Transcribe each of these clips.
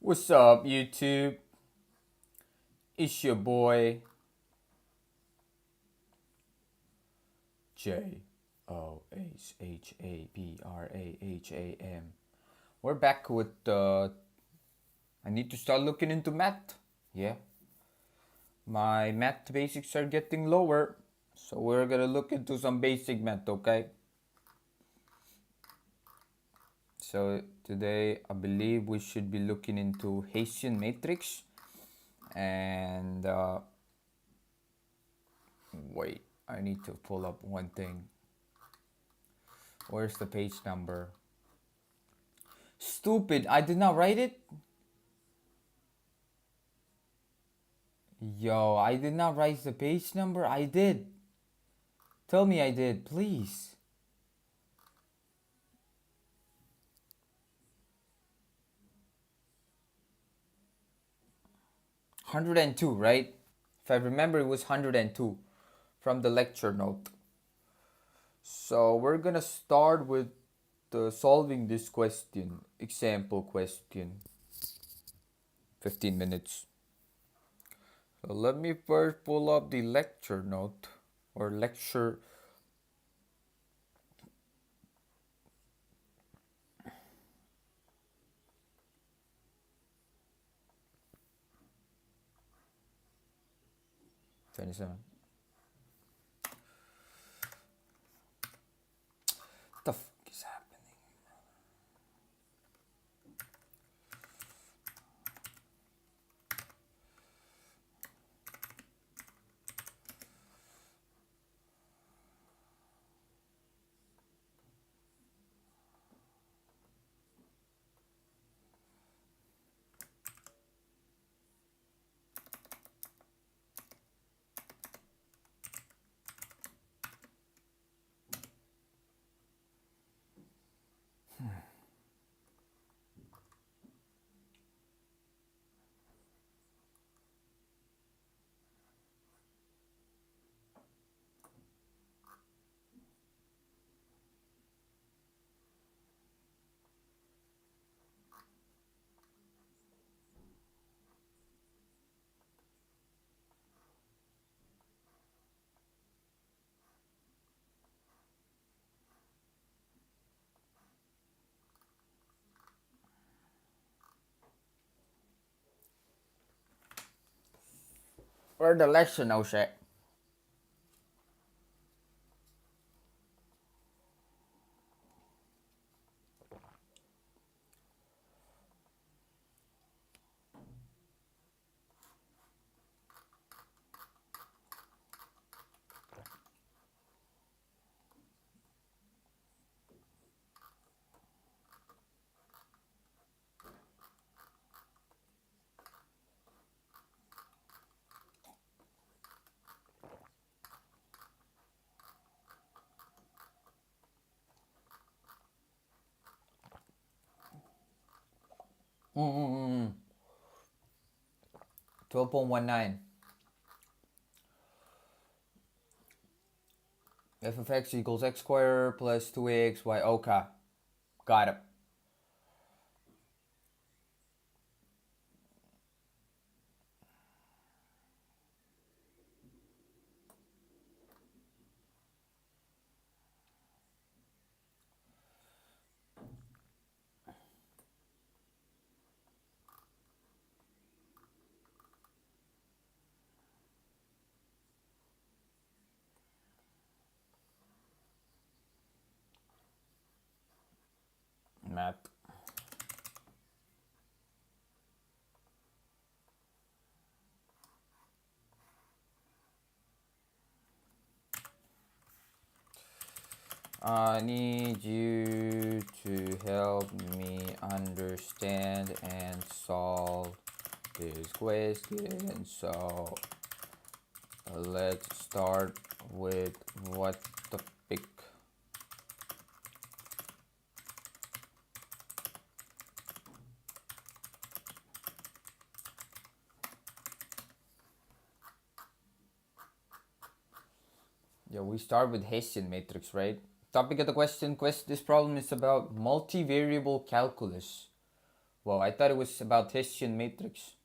What's up, YouTube? It's your boy JOSHABRAHAM. We're back with I need to start looking into math. Yeah, my math basics are getting lower, so we're gonna look into some basic math, okay? So today I believe we should be looking into Hessian Matrix and wait, I need to pull up one thing. Where's the page number? Stupid, I did not write it? Yo, I did not write the page number? I did. Tell me I did, please. $102, right? If I remember, it was $102 from the lecture note. So we're gonna start with solving this question, example question. 15 minutes. So let me first pull up the lecture note or lecture. $27. What the fuck is happening? Where the lecture notes at? Mm-mm-mm. 12.19. F of x equals x squared plus 2axy. Okay. Got it. Math. I need you to help me understand and solve this question. So let's start with what topic. Yeah, we start with Hessian matrix, right? Topic of the question, this problem is about multivariable calculus. Well, I thought it was about Hessian Matrix.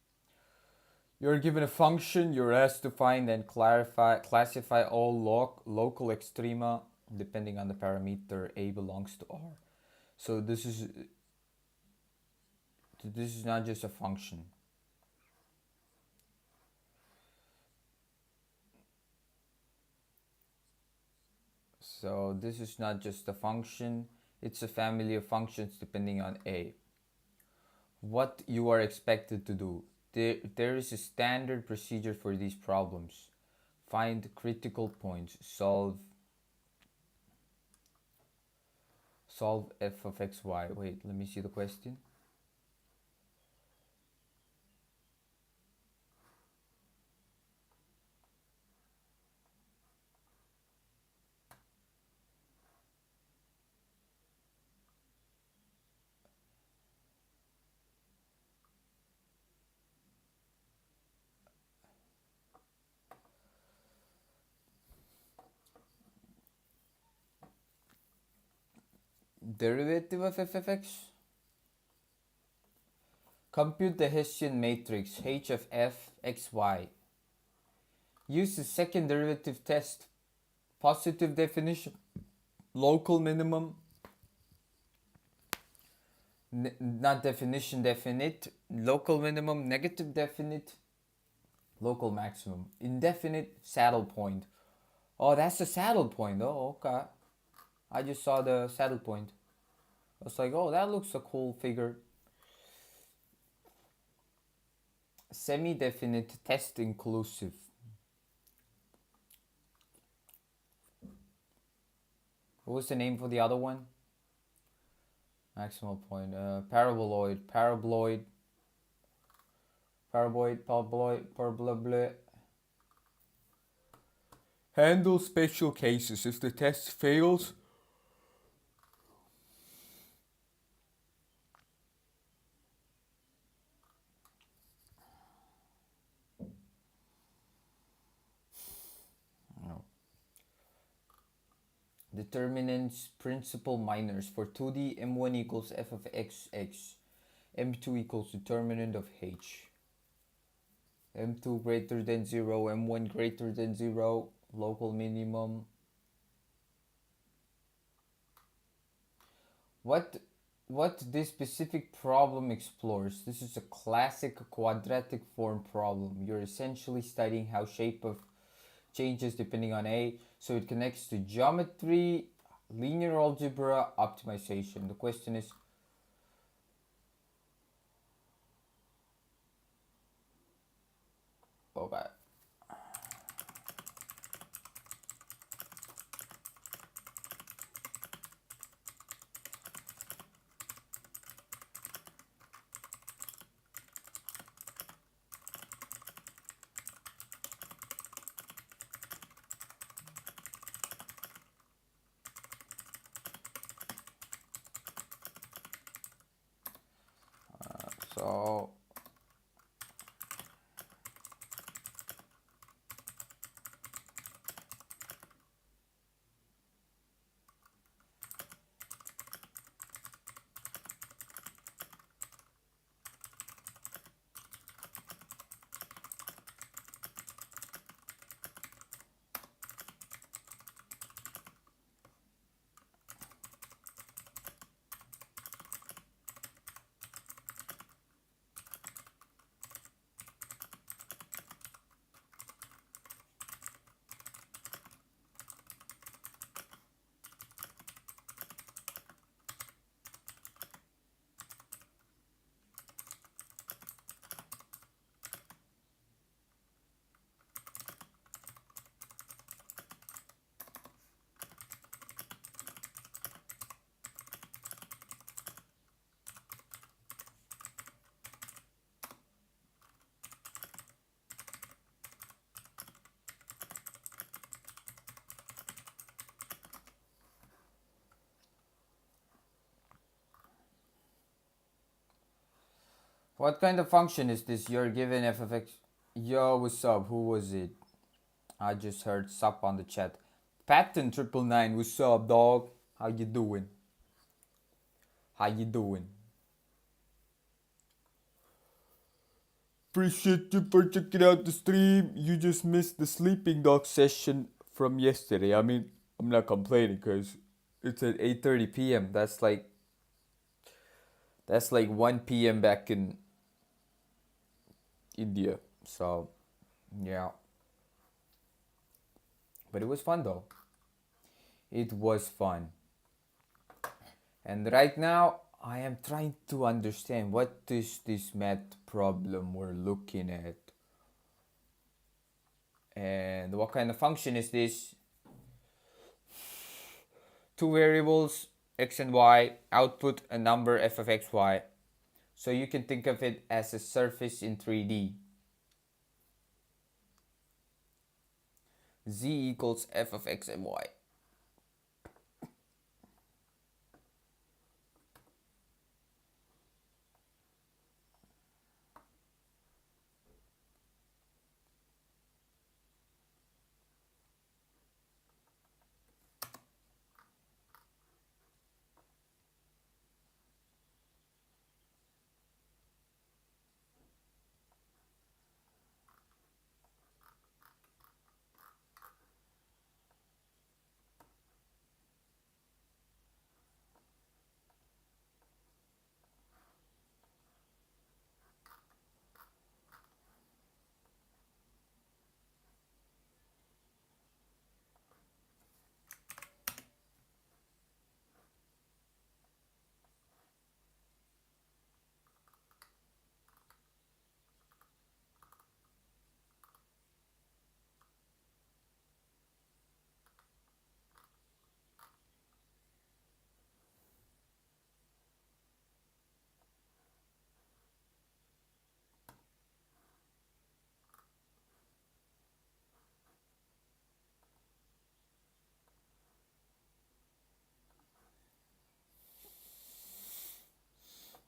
You're given a function, you're asked to find and classify all local extrema depending on the parameter a belongs to R. So this is not just a function. So this is not just a function, it's a family of functions depending on A. What you are expected to do. There is a standard procedure for these problems. Find critical points, solve f of xy. Wait, let me see the question. Derivative of f of x. Compute the Hessian matrix h of f x y. Use the second derivative test. Positive definition. Local minimum. Not definition definite. Local minimum. Negative definite. Local maximum. Indefinite saddle point. Oh, that's the saddle point. Oh, okay. I just saw the saddle point. I was like, oh, that looks a cool figure. Semi-definite test inclusive. What was the name for the other one? Maximal point. Paraboloid. Paraboloid. Handle special cases. If the test fails, determinants, principal minors for 2D m1 equals f of xx, m2 equals determinant of h, m2 greater than 0, m1 greater than 0, local minimum. What this specific problem explores. This is a classic quadratic form problem. You're essentially studying how shape of changes depending on A, so it connects to geometry, linear algebra, optimization. The question is, okay. So what kind of function is this? You're given f of x. Yo, what's up? Who was it? I just heard sup on the chat. Patton 999, what's up, dog? How you doing? How you doing? Appreciate you for checking out the stream. You just missed the sleeping dog session from yesterday. I mean, I'm not complaining because it's at 8:30 p.m. That's like 1 p.m. back in India. So, yeah. But it was fun though. It was fun. And right now, I am trying to understand what is this math problem we're looking at. And what kind of function is this? Two variables, x and y, output a number f of xy. So you can think of it as a surface in 3D. Z equals f of x and y.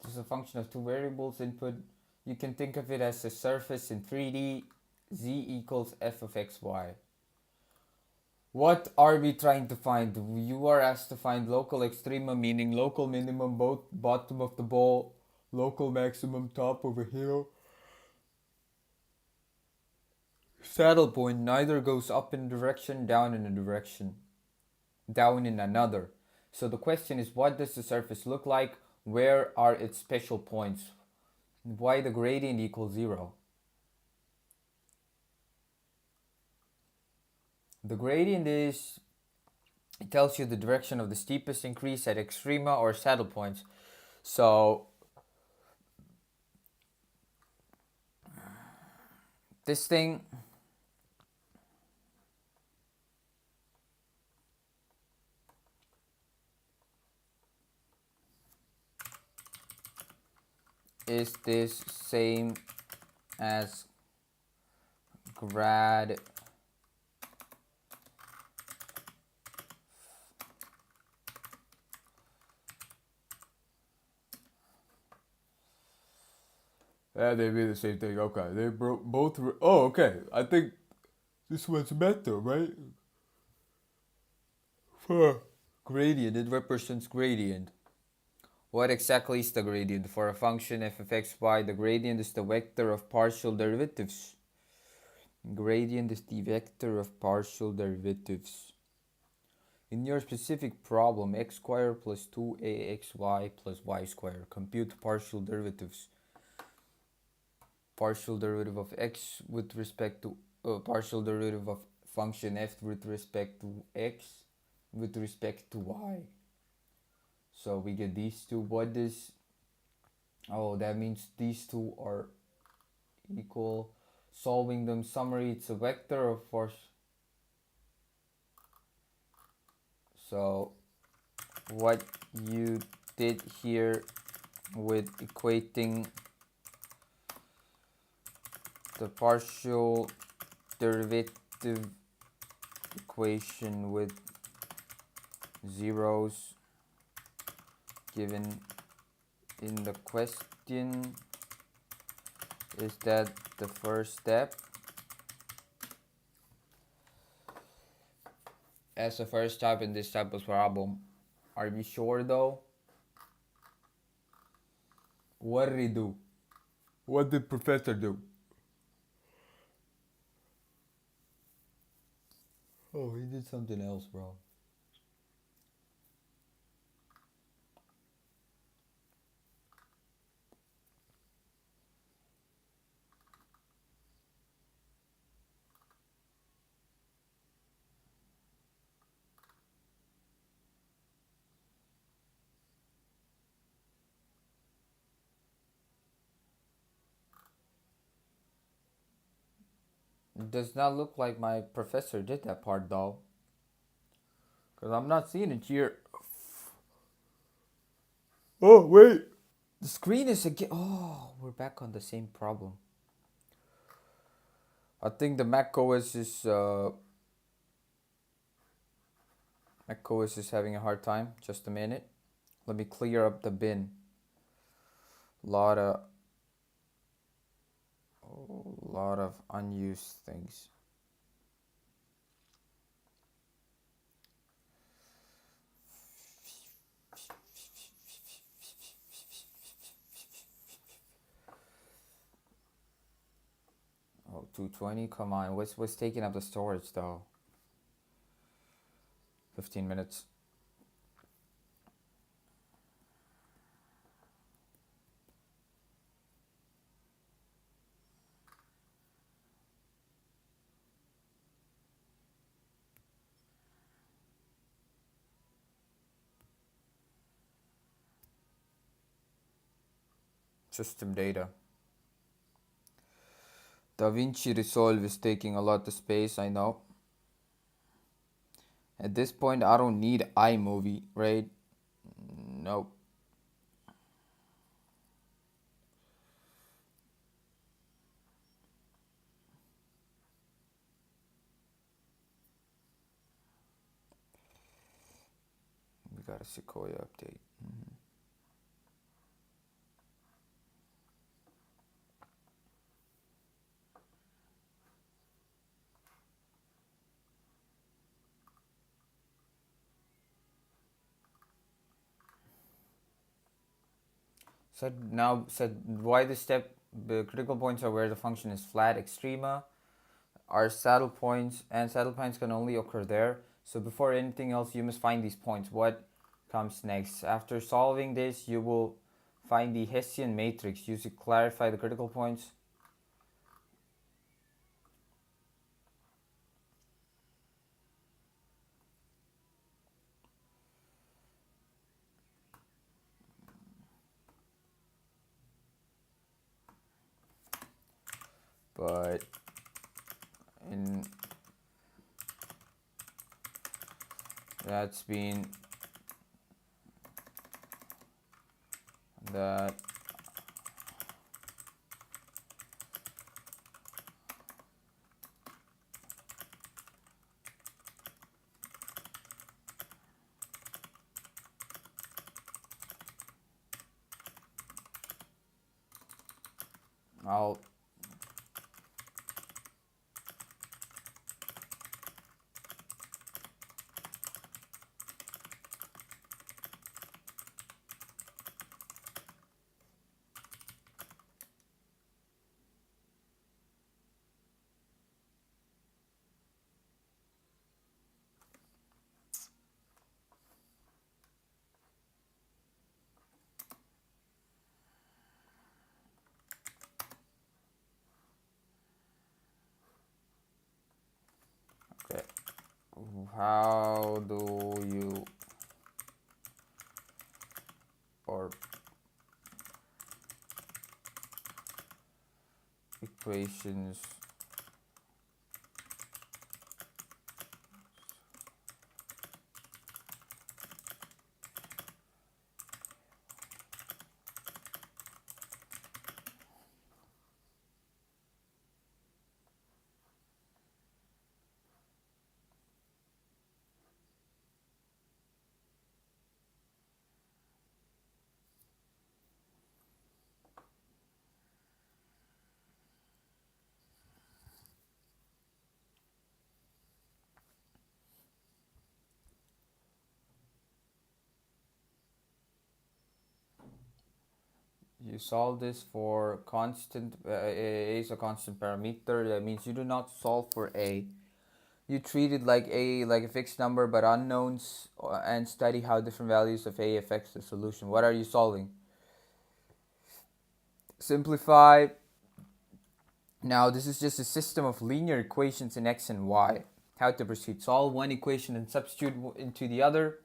This is a function of two variables input. You can think of it as a surface in 3D. Z equals f of xy. What are we trying to find? You are asked to find local extrema, meaning local minimum, both bottom of the ball, local maximum, top of a hill. Saddle point neither goes up in a direction, down in a direction, down in another. So the question is, what does the surface look like? Where are its special points? Why the gradient equals 0? The gradient is, it tells you the direction of the steepest increase at extrema or saddle points. So this thing is this same as grad yeah, they be the same thing. Okay, they both. Oh, okay. I think this one's better, right? For gradient, it represents gradient. What exactly is the gradient? For a function f of xy, the gradient is the vector of partial derivatives. Gradient is the vector of partial derivatives. In your specific problem, x squared plus 2axy plus y squared. Compute partial derivatives. Partial derivative of x with respect to partial derivative of function f with respect to x with respect to y. So we get these two. What is, oh, that means these two are equal. Solving them, summary, it's a vector of force. So what you did here with equating the partial derivative equation with zeros given in the question is that the first step. As the first step in this type of problem. Are we sure though? What did he do? What did professor do? Oh, he did something else, bro. It does not look like my professor did that part though. Because I'm not seeing it here. Oh, wait. The screen is again. Oh, we're back on the same problem. I think the Mac OS is having a hard time. Just a minute. Let me clear up the bin. Lot of lot of unused things. Oh, 220. Come on. What's taking up the storage though? 15 minutes. System data. DaVinci Resolve is taking a lot of space, I know. At this point, I don't need iMovie, right? Nope. We got a Sequoia update. Said why the step the critical points are where the function is flat. Extrema are saddle points, and saddle points can only occur there. So before anything else, you must find these points. What comes next? After solving this, you will find the Hessian matrix used to clarify the critical points. But in that's been that I'll okay. How do you or equations you solve this for constant a is a constant parameter. That means you do not solve for a, You treat it like a fixed number but unknowns, and study how different values of a affects the solution. What are you solving? Simplify. Now this is just a system of linear equations in x and y. How to proceed? Solve one equation and substitute into the other.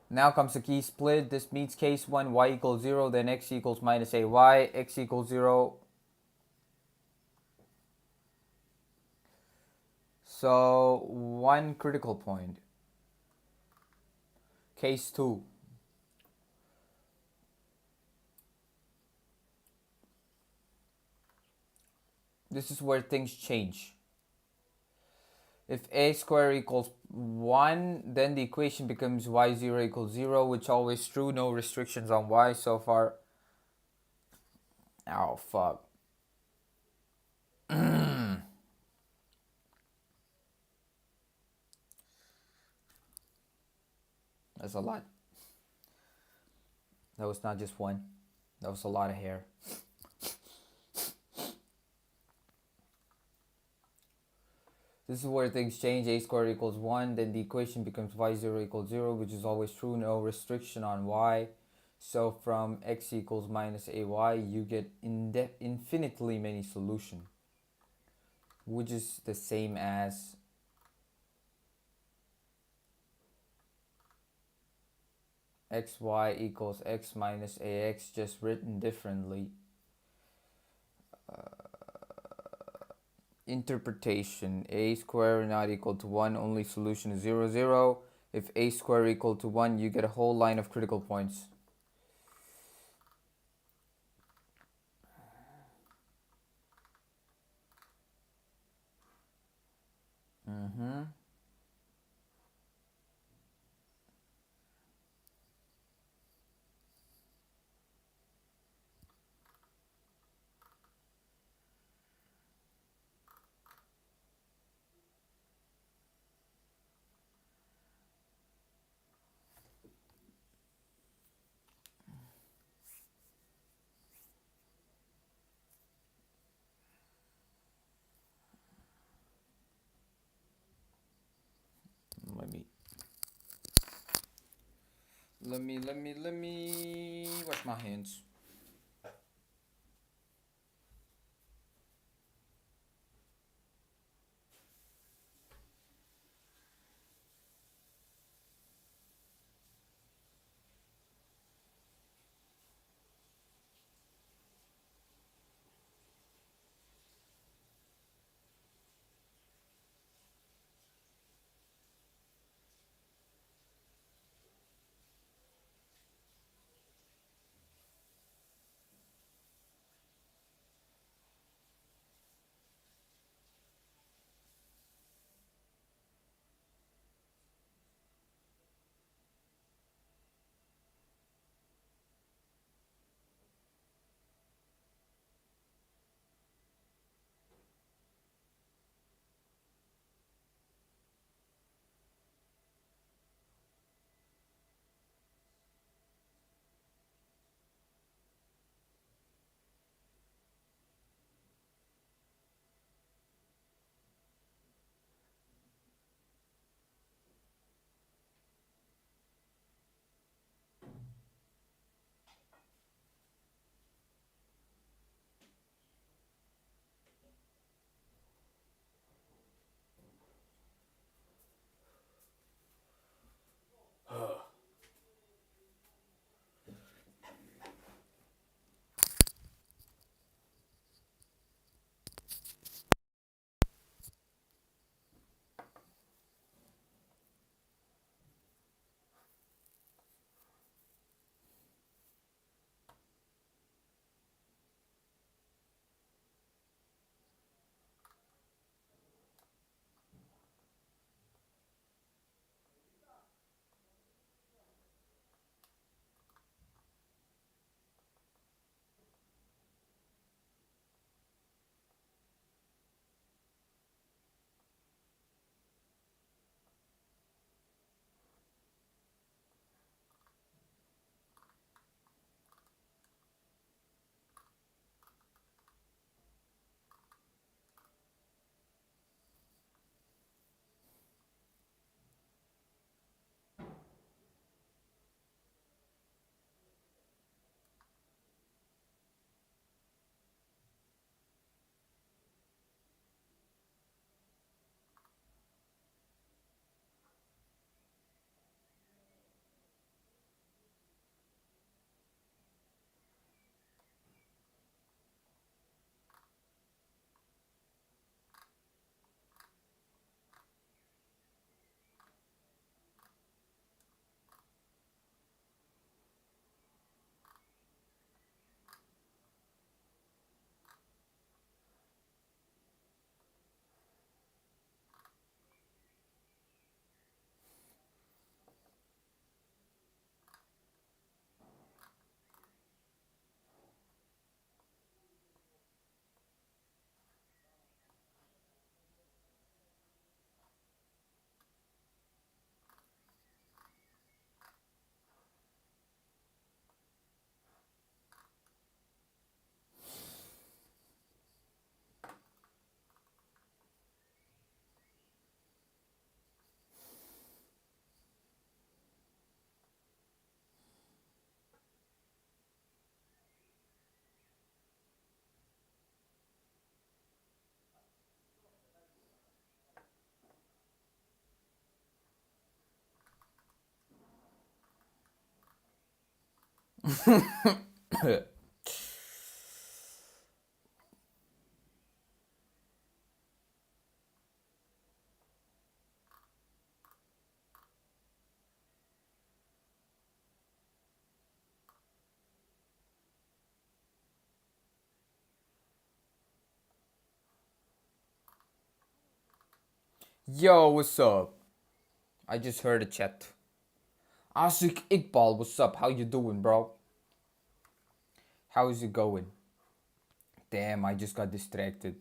Now comes the key split. This means case 1, y equals 0, then x equals minus ay, x equals 0. So one critical point. Case 2. This is where things change. If a squared equals 1, then the equation becomes y0 equals 0, which is always true. No restrictions on y so far. Oh, fuck. That's a lot. That was not just one. That was a lot of hair. This is where things change. A squared equals 1, then the equation becomes y0 equals 0, which is always true. No restriction on y. So from x equals minus ay, you get infinitely many solutions, which is the same as xy equals x minus ax, just written differently. Interpretation. A square not equal to 1, only solution is 0, 0. If a square equal to 1, you get a whole line of critical points. Let me wash my hands. Yo, what's up? I just heard a chat. Asik Iqbal, what's up? How you doing, bro? How is it going? Damn, I just got distracted.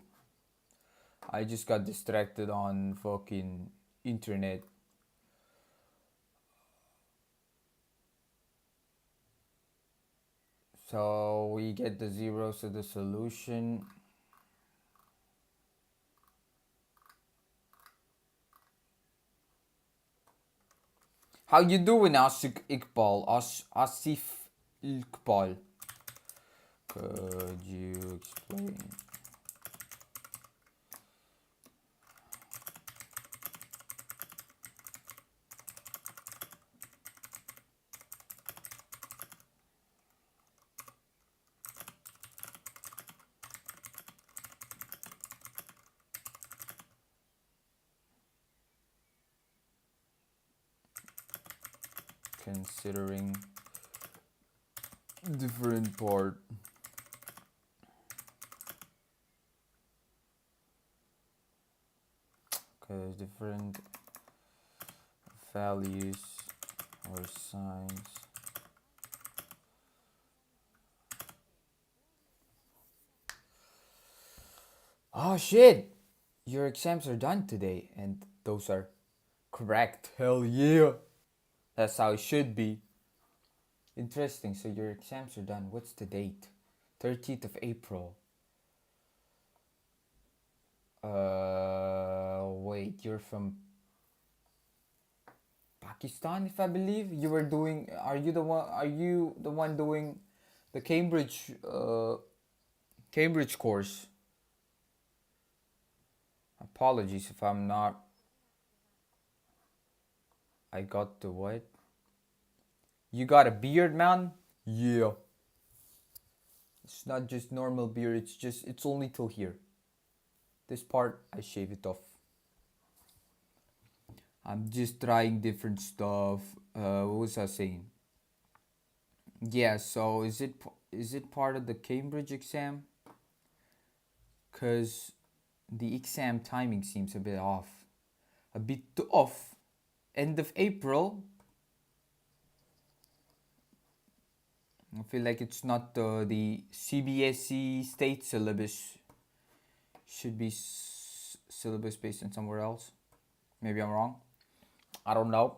I just got distracted on fucking internet. So we get the zeros of the solution. How you doing, Asik Iqbal? Asif Iqbal. Could you explain? Considering different part. Okay, different values or signs. Oh shit! Your exams are done today, and those are correct. Hell yeah! That's how it should be. Interesting. So your exams are done. What's the date? 13th of April. Wait, you're from Pakistan, if I believe. You were doing. Are you the one? Are you the one doing the Cambridge course? Apologies if I'm not. I got the what? You got a beard, man? Yeah. It's not just normal beard. It's only till here. This part I shave it off. I'm just trying different stuff. What was I saying? Yeah. So is it part of the Cambridge exam? Cause the exam timing seems a bit off. A bit off. End of April. I feel like it's not the CBSE state syllabus. Should be syllabus based on somewhere else. Maybe I'm wrong. I don't know.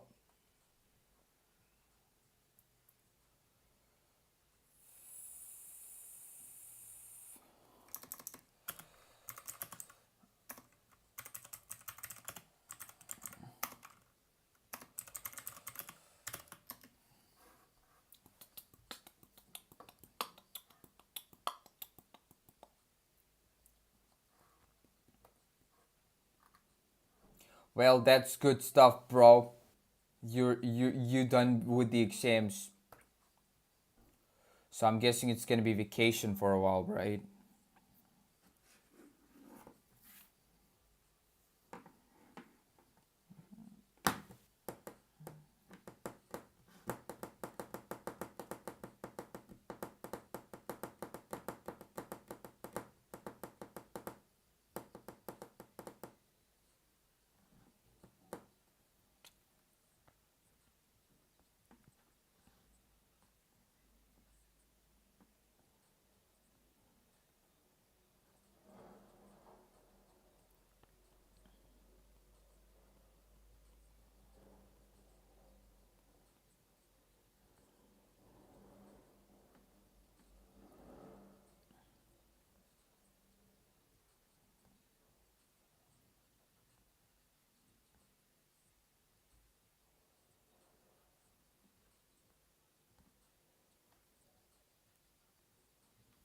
Well, that's good stuff, bro. You done with the exams. So I'm guessing it's gonna be vacation for a while, right?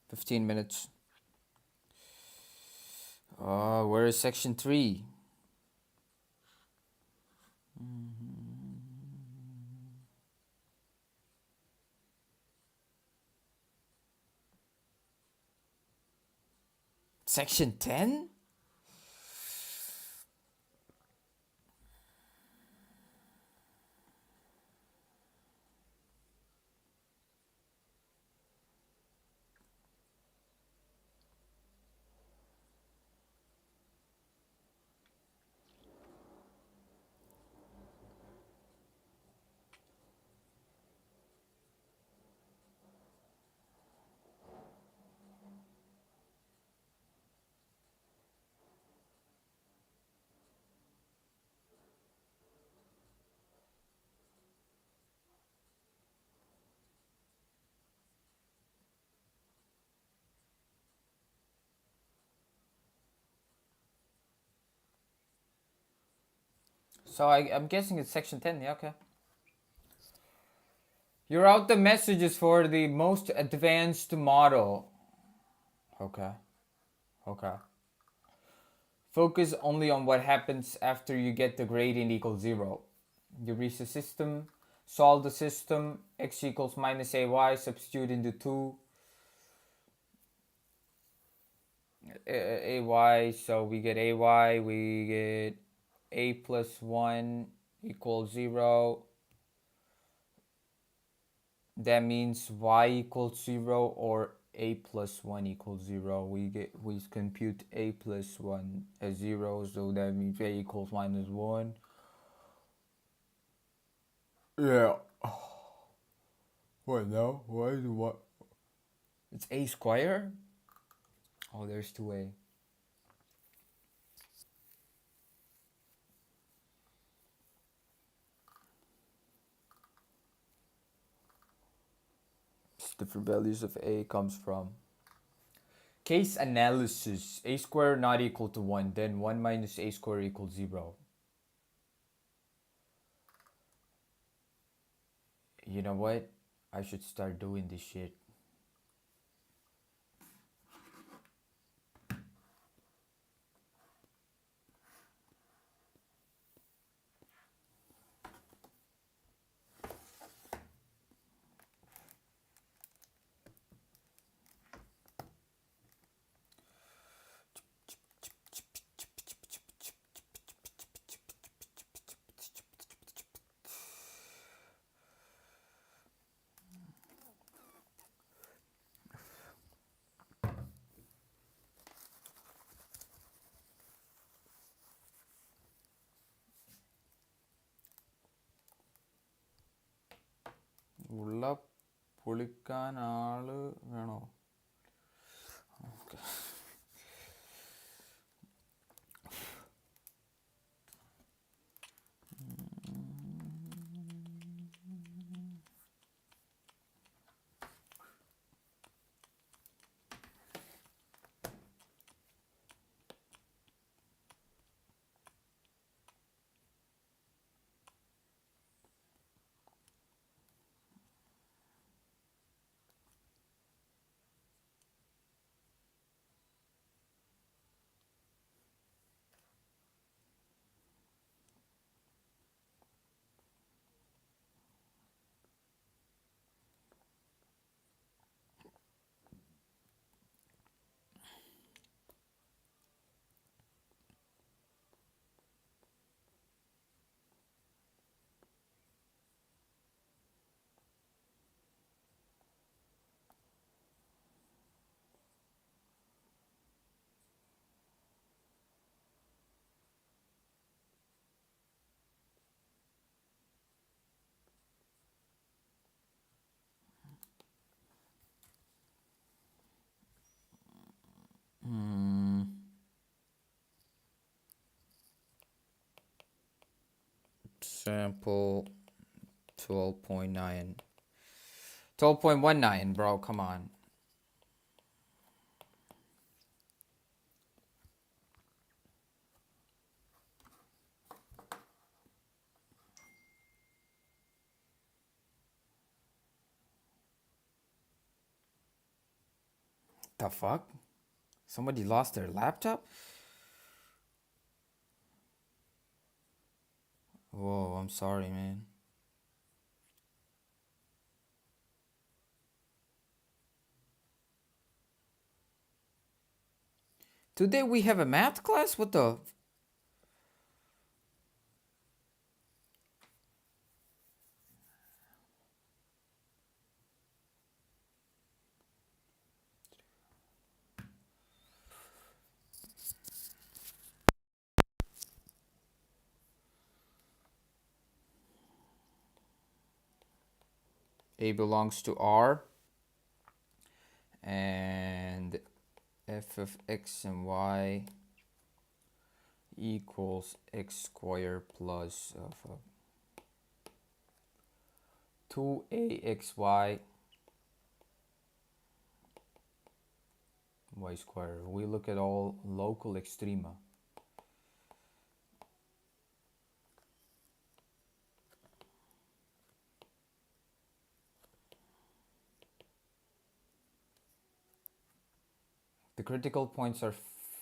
15 minutes. Where is section 3? Section 10? So I'm guessing it's section 10, yeah, okay. You route the messages for the most advanced model. Okay. Okay. Focus only on what happens after you get the gradient equals 0. You reach the system, solve the system, x equals minus ay, substitute into 2. Ay, so we get ay, we get a plus 1 equals 0. That means y equals 0 or a plus 1 equals 0. We compute a plus 1 as 0, so that means a equals minus 1. Yeah. What now? Why is what? It's a square? Oh, there's 2a. Different values of a comes from. Case analysis. A square not equal to 1. Then 1 minus a square equals 0. You know what? I should start doing this shit. ഉള്ള പൊളിക്കാൻ ആള് വേണോ? Okay. Sample 12.9. 12.19, bro, come on. The fuck? Somebody lost their laptop? Whoa, I'm sorry, man. Today we have a math class? What the? A belongs to R, and f of x and y equals x squared plus of 2axy y squared. We look at all local extrema. The critical points are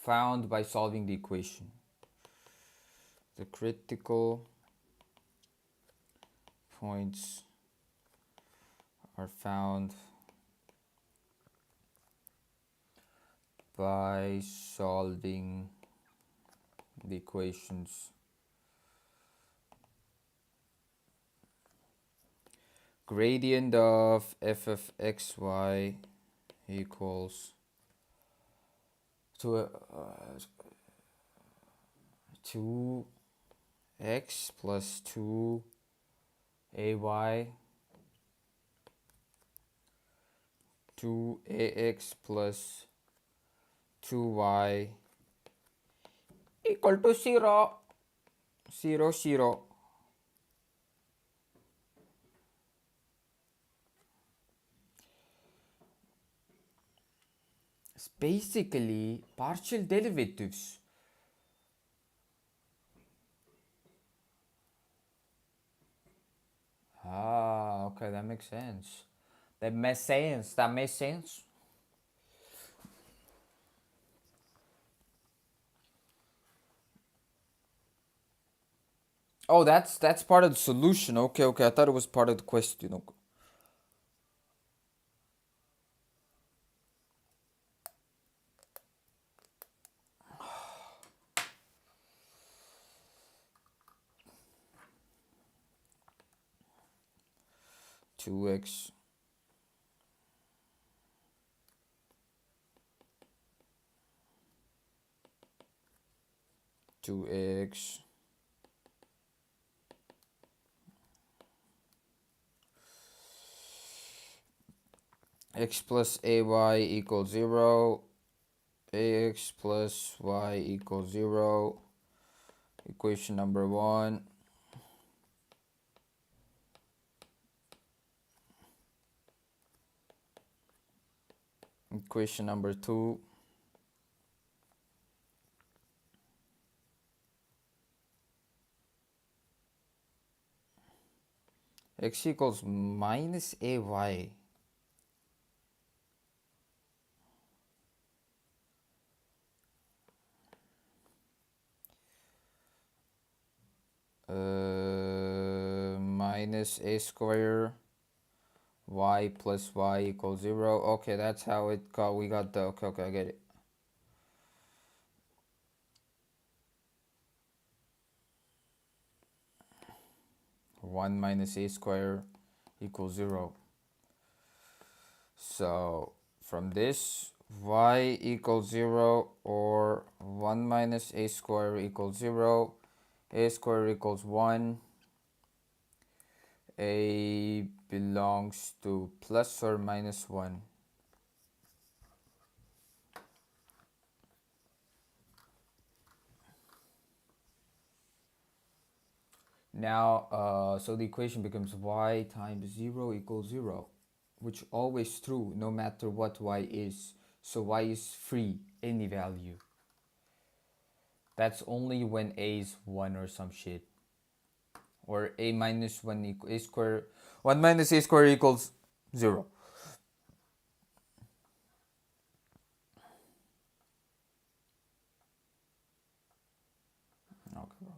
found by solving the equation. The critical points are found by solving the equations. Gradient of f of xy equals 2x plus 2ay 2ax plus 2y equal to 0, 0, 0. It's basically partial derivatives. Ah, okay, that makes sense. That makes sense. That makes sense. Oh, that's part of the solution. Okay, okay. I thought it was part of the question. Okay. Two x two x x plus ay equals 0, ax plus y equals 0. Equation number 1. Equation number 2. X equals minus ay. Minus a square y plus y equals 0. Okay, that's how it got. We got the. Okay, okay, I get it. One minus a square equals 0. So from this, y equals 0 or 1 minus a square equals 0, a square equals 1, a belongs to plus or minus 1. Now, so the equation becomes y times 0 equals 0, which always true no matter what y is. So y is free, any value. That's only when a is 1 or some shit. Or a minus 1 equals a square. 1 minus a square equals 0. Okay.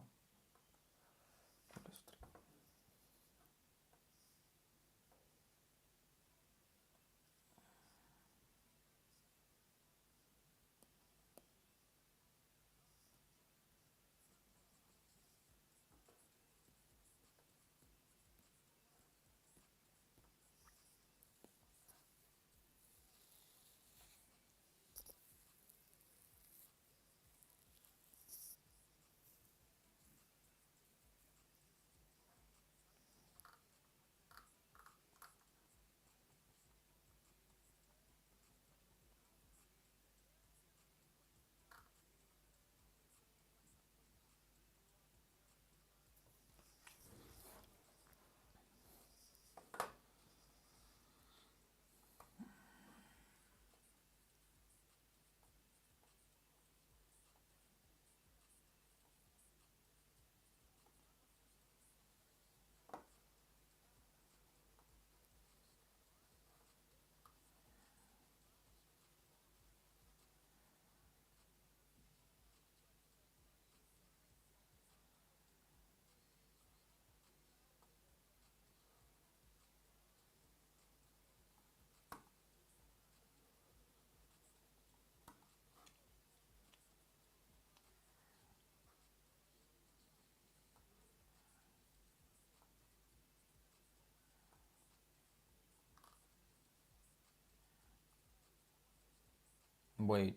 Wait,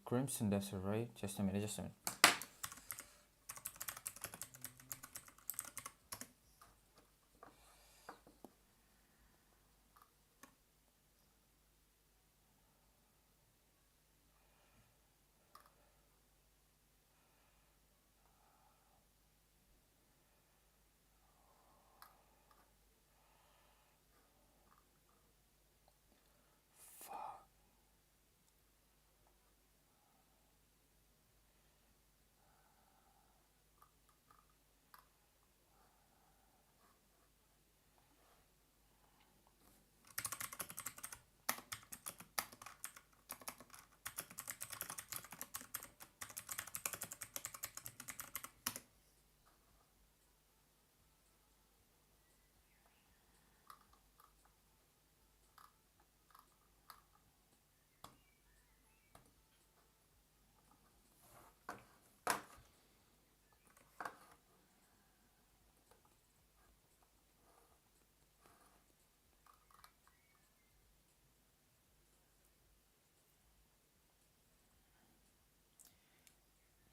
Crimson Desert, right? Just a minute, just a minute.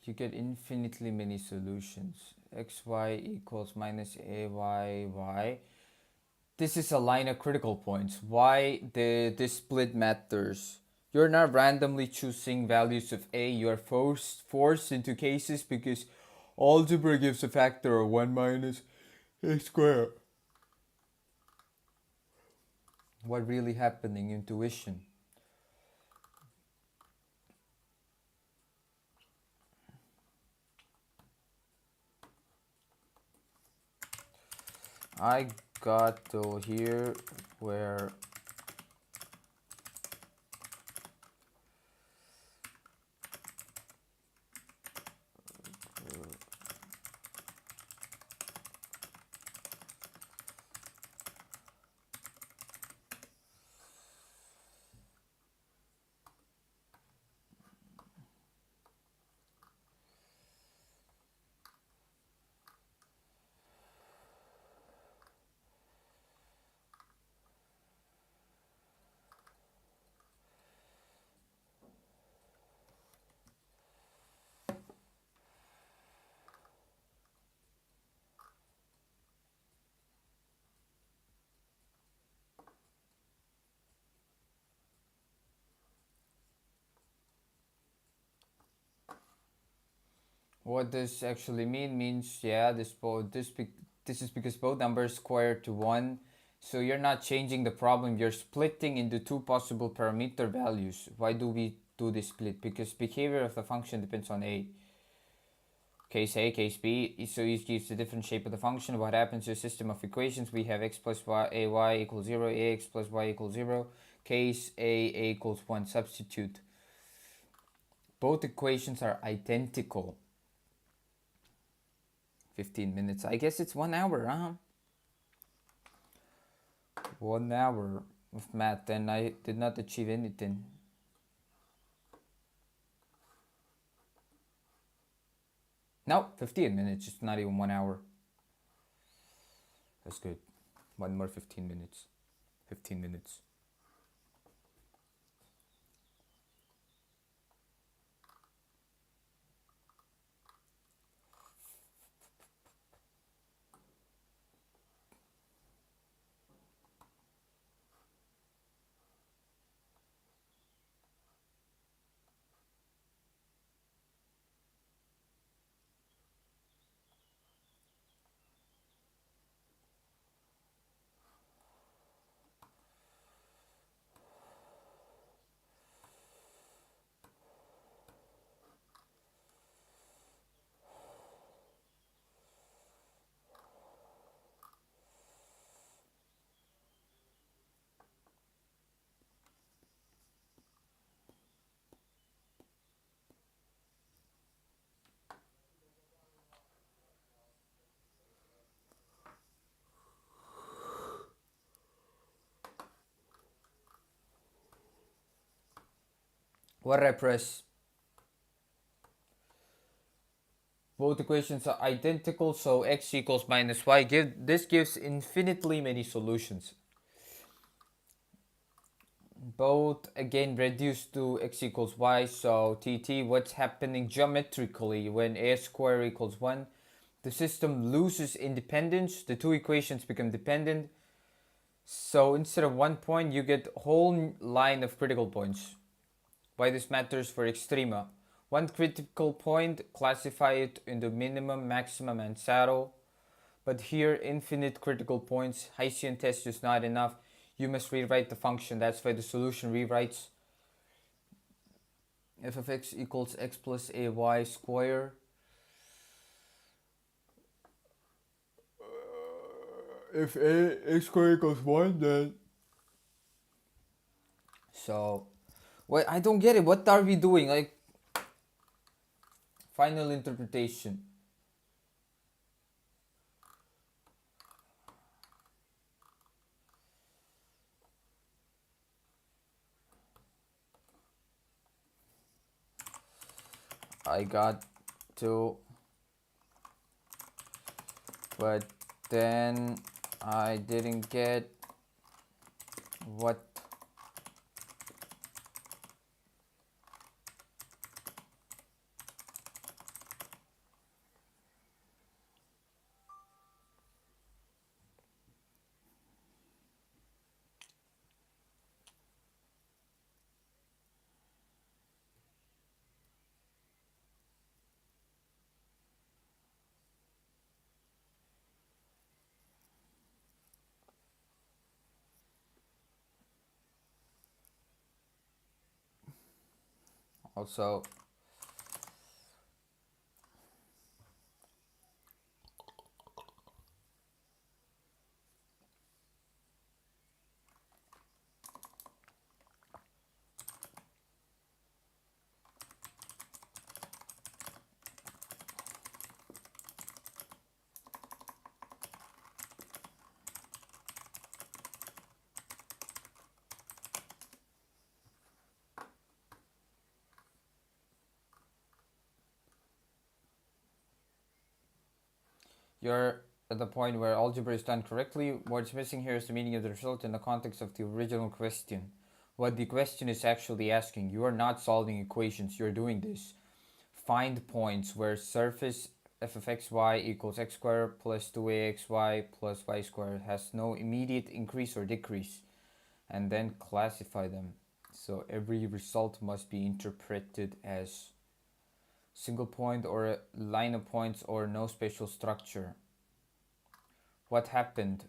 You get infinitely many solutions. xy equals minus ayy. This is a line of critical points. Why this split matters. You're not randomly choosing values of a. You're forced into cases because algebra gives a factor of 1 minus a squared. What really happening in intuition? I got to here where what this actually means, yeah, this is because both numbers square to 1. So you're not changing the problem, you're splitting into two possible parameter values. Why do we do this split? Because behavior of the function depends on a. Case A, case B, so each gives a different shape of the function. What happens to a system of equations? We have x plus y, ay equals 0, ax plus y equals 0. Case A equals 1. Substitute. Both equations are identical. 15 minutes. I guess it's 1 hour, huh? 1 hour of math, and I did not achieve anything. No, 15 minutes. It's not even 1 hour. That's good. One more 15 minutes. 15 minutes. What did I press? Both equations are identical, so x equals minus y. This gives infinitely many solutions. both again reduced to x equals y. So TT, what's happening geometrically when a square equals 1? The system loses independence, the two equations become dependent. So instead of 1 point, you get a whole line of critical points. Why this matters for extrema? One critical point, classify it into minimum, maximum, and saddle. But here, infinite critical points, Hessian test is not enough. You must rewrite the function. That's why the solution rewrites f of x equals x plus ay square. If x square equals 1, then... So, wait, I don't get it. What are we doing? Like, final interpretation. I got to, but then I didn't get what. Also, you're at the point where algebra is done correctly. What's missing here is the meaning of the result in the context of the original question. What the question is actually asking. You are not solving equations, you're doing this. Find points where surface f of xy equals x squared plus 2axy plus y squared has no immediate increase or decrease, and then classify them. So every result must be interpreted as single point or a line of points or no special structure. What happened?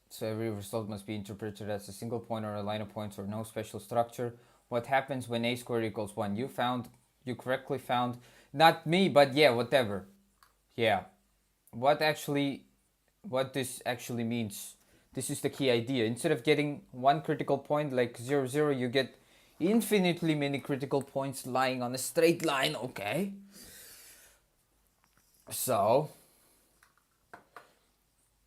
So every result must be interpreted as a single point or a line of points or no special structure. What happens when a squared equals 1? You correctly found, not me, but yeah, whatever. Yeah. What this actually means. This is the key idea. Instead of getting one critical point like 0, 0, you get infinitely many critical points lying on a straight line, okay? So,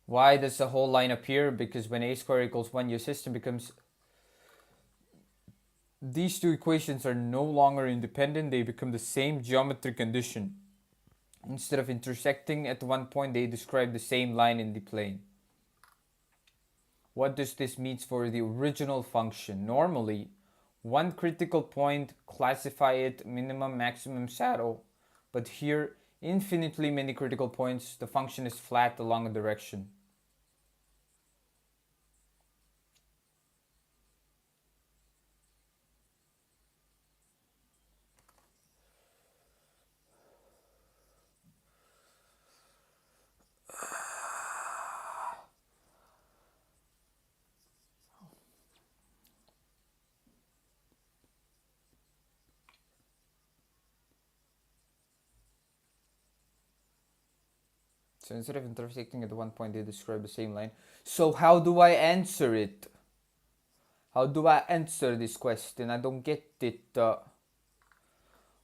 why does the whole line appear? Because when a squared equals 1, your system becomes... These two equations are no longer independent, they become the same geometric condition. Instead of intersecting at one point, they describe the same line in the plane. What does this mean for the original function? Normally, one critical point, classify it minimum, maximum, saddle. But here, infinitely many critical points, the function is flat along a direction. So instead of intersecting at one point, they describe the same line. So how do I answer it? How do I answer this question? I don't get it.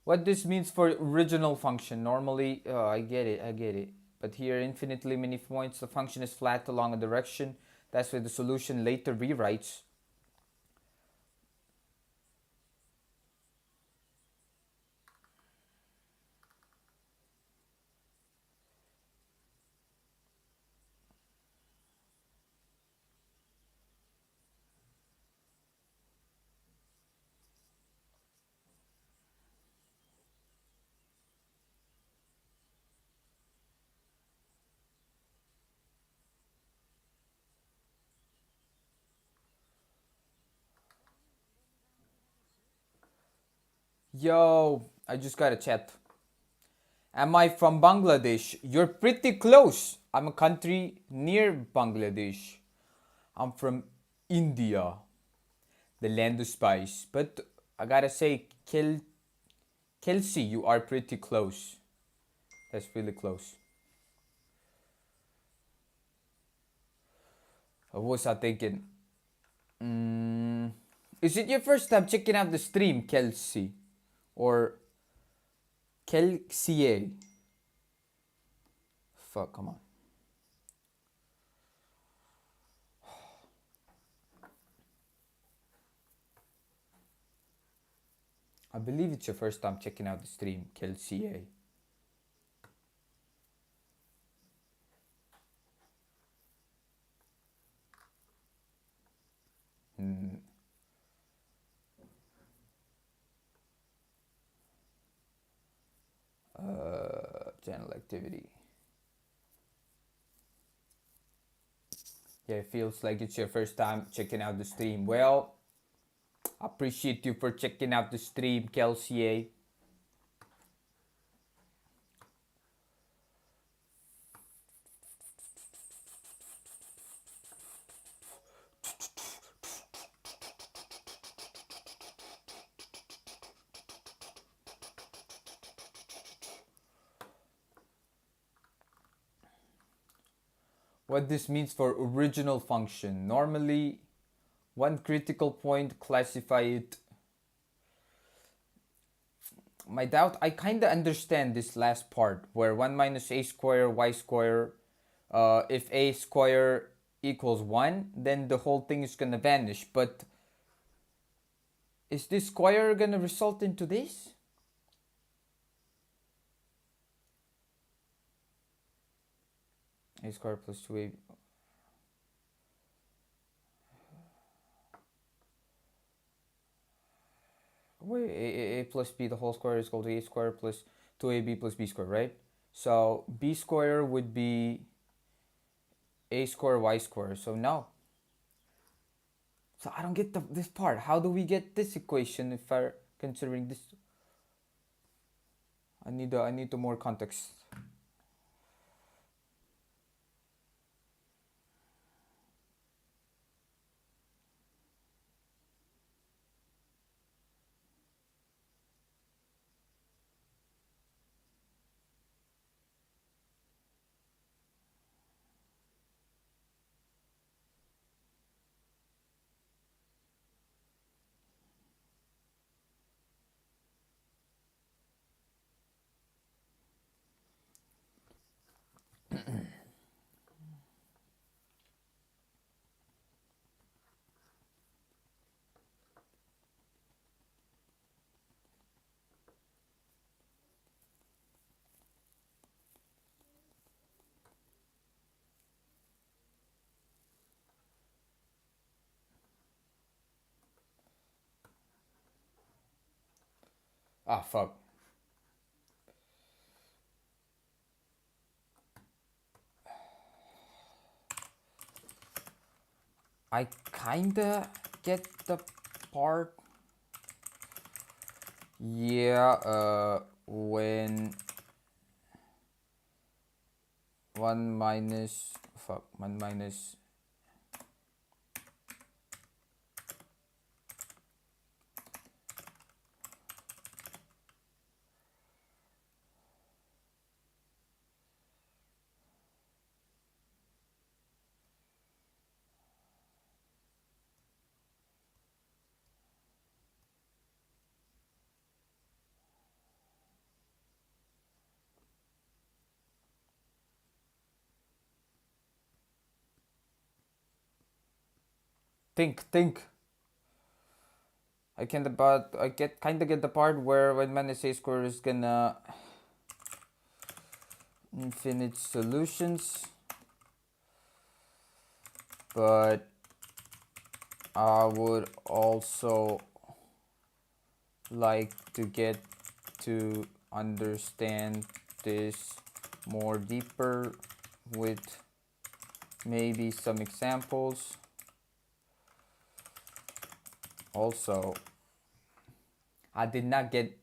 What this means for original function. Normally, I get it. But here, infinitely many points, the function is flat along a direction. That's why the solution later rewrites. Yo, I just got a chat. Am I from Bangladesh? You're pretty close. I'm a country near Bangladesh. I'm from India, the land of spice. But I gotta say, Kelsey, you are pretty close. That's really close. What was I thinking? Is it your first time checking out the stream, Kelsey? Or Kelsey? Fuck, come on. I believe it's your first time checking out the stream, Kelsey. Channel activity. Yeah, it feels like it's your first time checking out the stream. Well, I appreciate you for checking out the stream, Kelsey. What this means for original function. Normally, one critical point, classify it. My doubt, I kind of understand this last part where 1 minus a square y square, if a square equals 1, then the whole thing is going to vanish. But is this square going to result into this? A square plus 2ab. Wait, a plus b the whole square is equal to a square plus 2ab plus b square, right? So b square would be a square y square. So no. So I don't get this part. How do we get this equation if I'm considering this? I need more context. Ah, fuck. I kinda get the part. Yeah, when 1 minus, fuck, 1 minus Think. I get kind of get the part where when Manise square is gonna infinite solutions, but I would also like to get to understand this more deeper with maybe some examples. Also, I did not get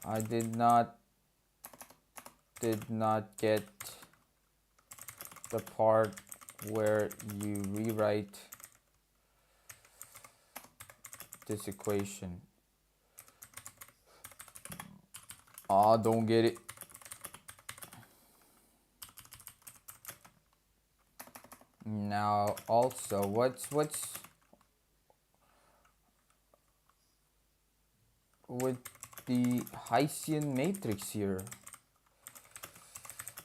I did not get the part where you rewrite this equation. Ah, don't get it. Now also what's with the Hessian matrix here?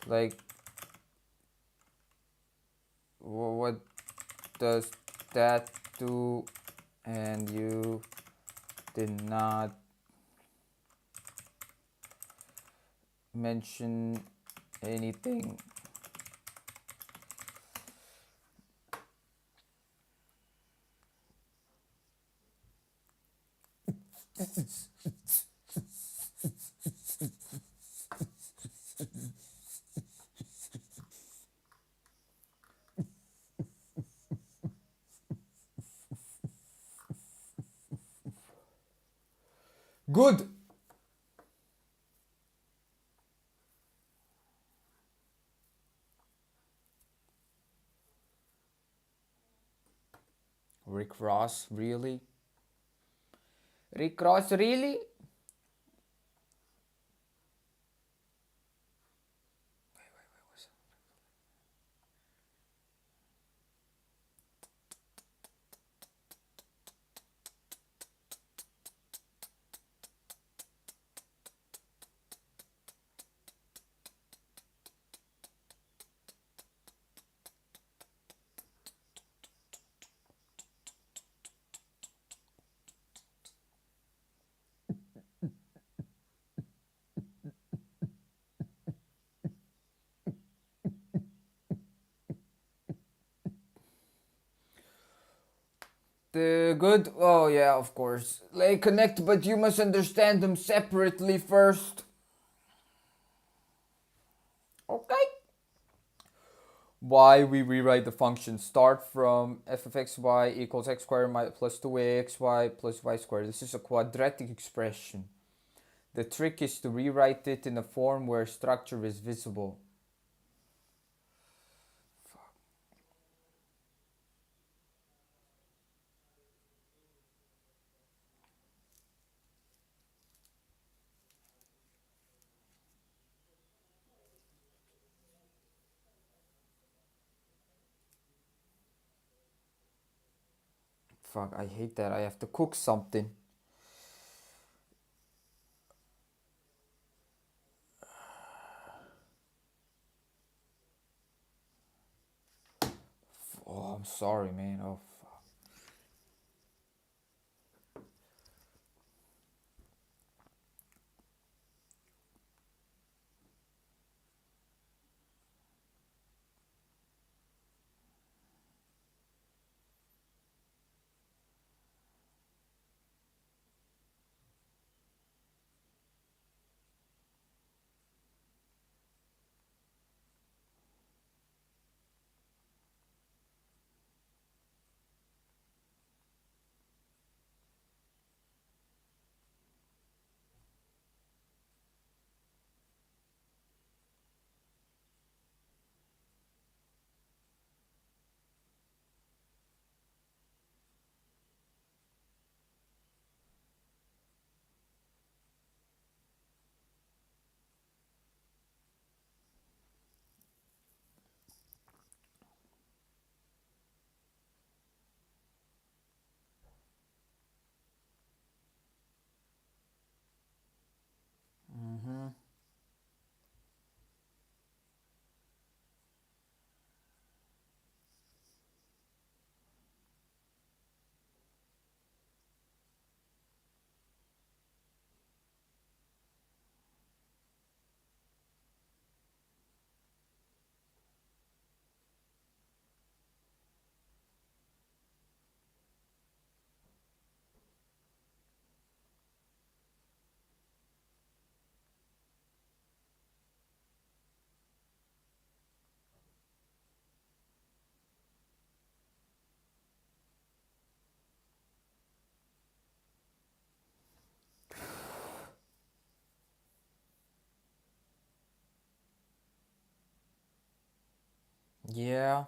Like what does that do? And you did not mention anything. Good. Rick Ross, really? Rick Ross, really? The good, oh yeah, of course. They connect, but you must understand them separately first. Okay. Why we rewrite the function start from f of xy equals x squared plus 2axy plus y squared. This is a quadratic expression. The trick is to rewrite it in a form where structure is visible. Fuck, I hate that. I have to cook something. Oh, I'm sorry, man. Oh, fuck. Yeah.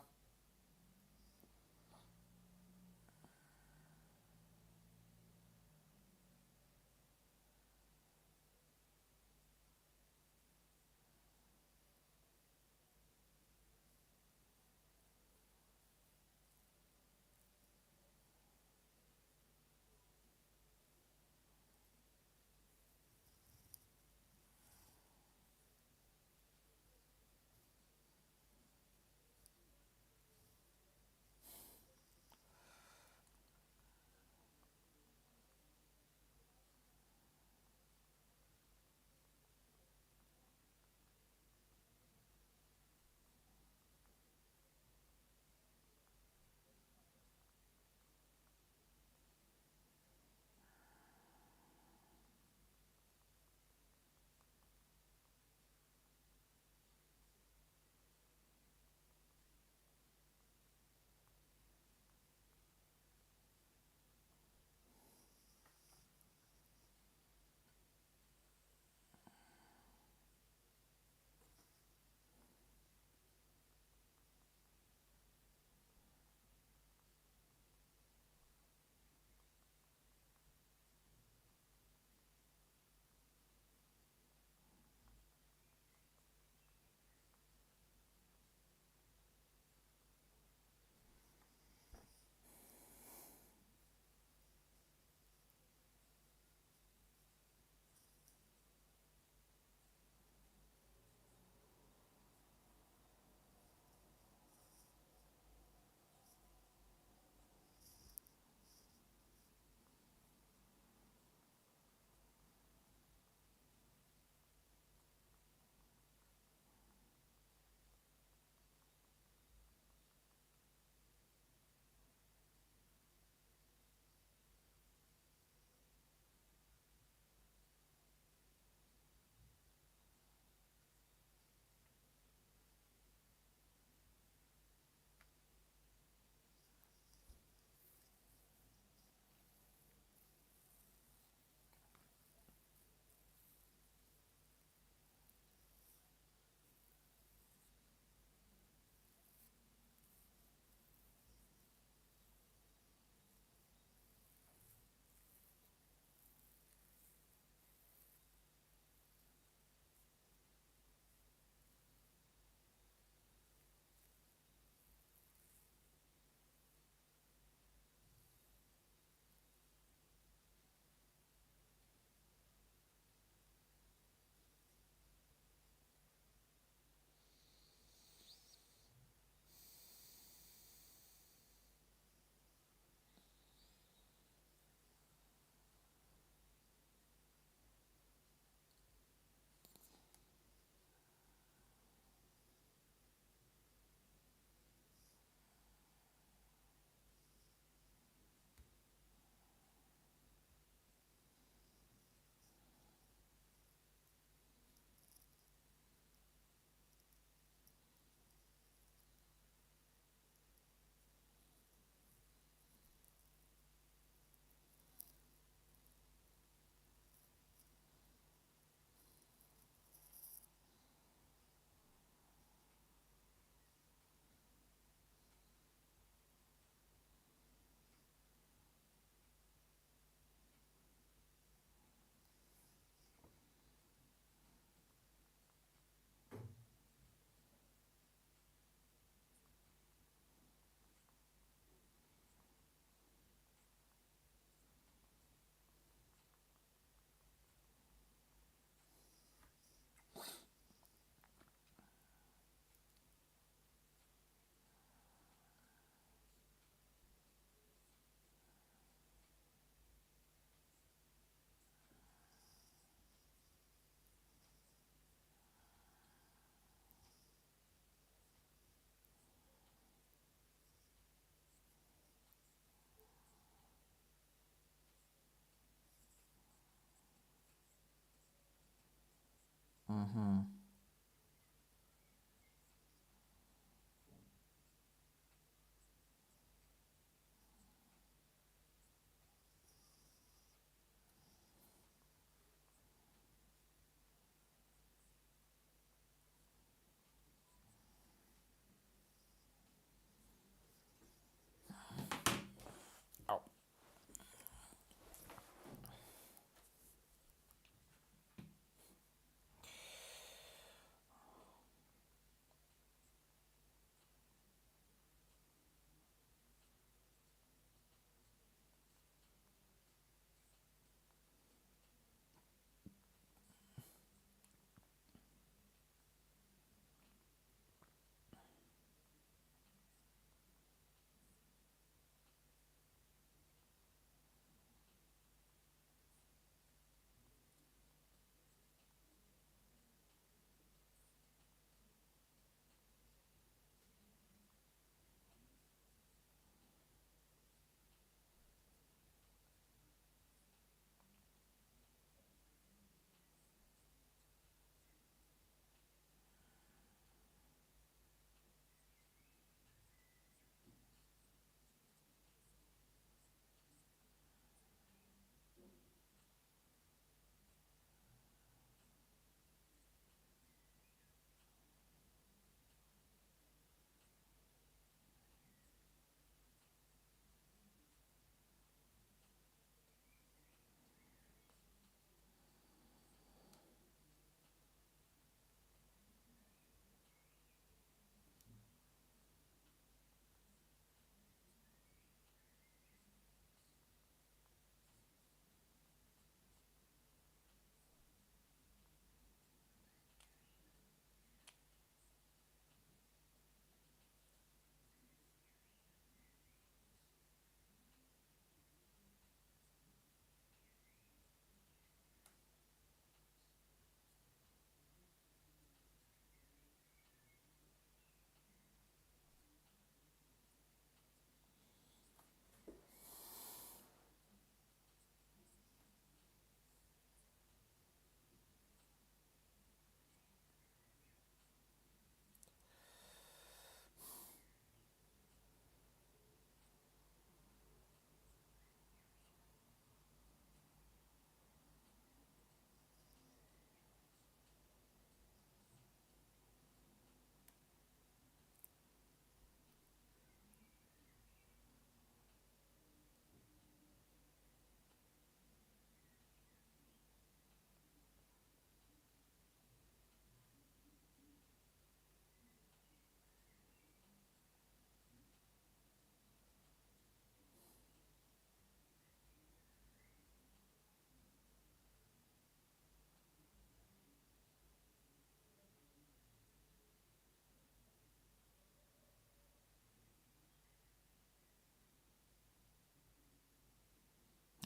Mm-hmm.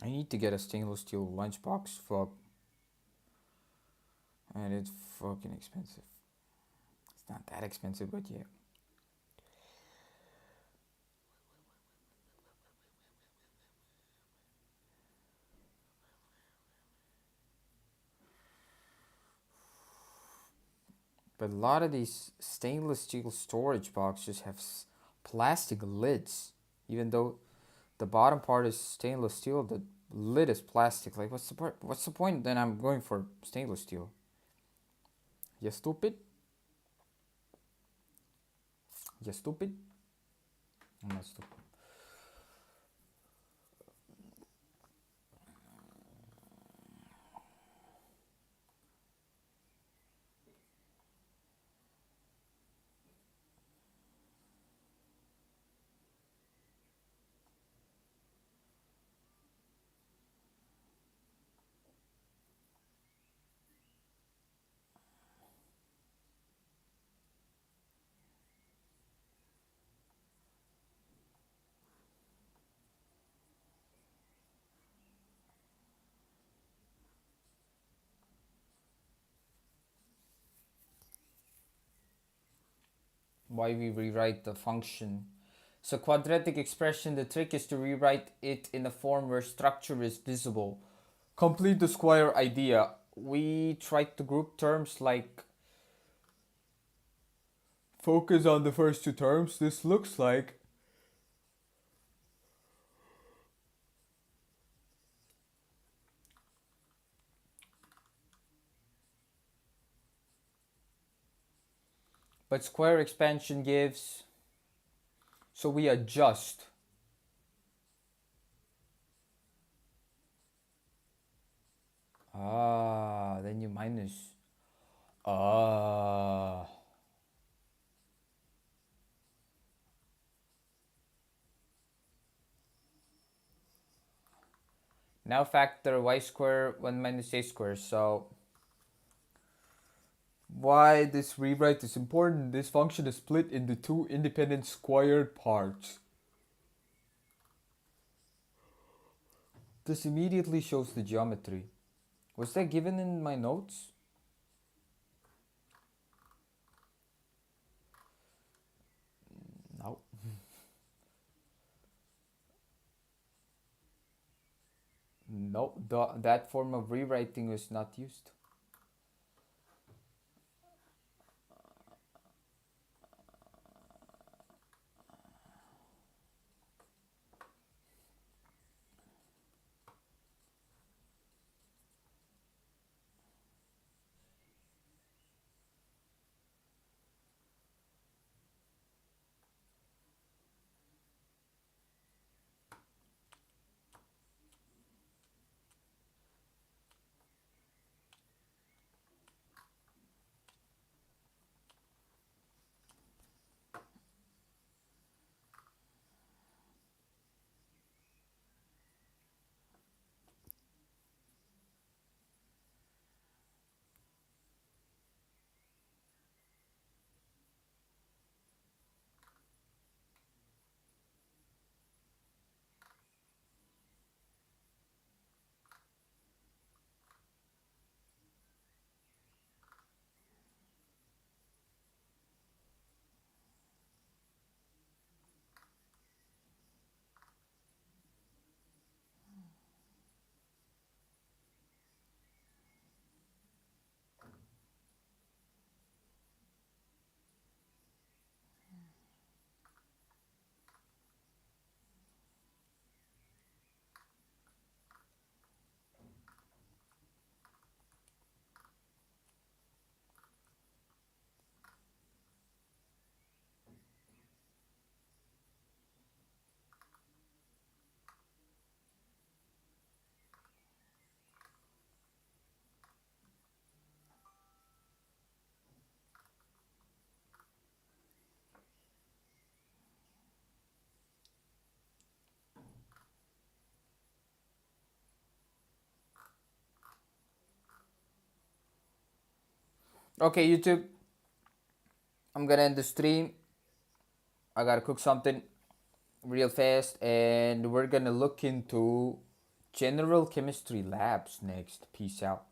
I need to get a stainless steel lunchbox. Fuck. And it's fucking expensive. It's not that expensive, but yeah. But a lot of these stainless steel storage boxes have plastic lids. Even though the bottom part is stainless steel, the lid is plastic. Like, what's the part? What's the point? Then I'm going for stainless steel. You stupid? You stupid? I'm not stupid. Why we rewrite the function? So quadratic expression, the trick is to rewrite it in a form where structure is visible. Complete the square idea. We tried to group terms like focus on the first two terms. This looks like but square expansion gives, so we adjust. Then you minus. Ah. Now factor y square 1 minus a square. So why this rewrite is important? This function is split into two independent squared parts. This immediately shows the geometry. Was that given in my notes? No. No, that form of rewriting was not used. Okay, YouTube. I'm gonna end the stream. I gotta cook something real fast, and we're gonna look into General chemistry labs next. Peace out.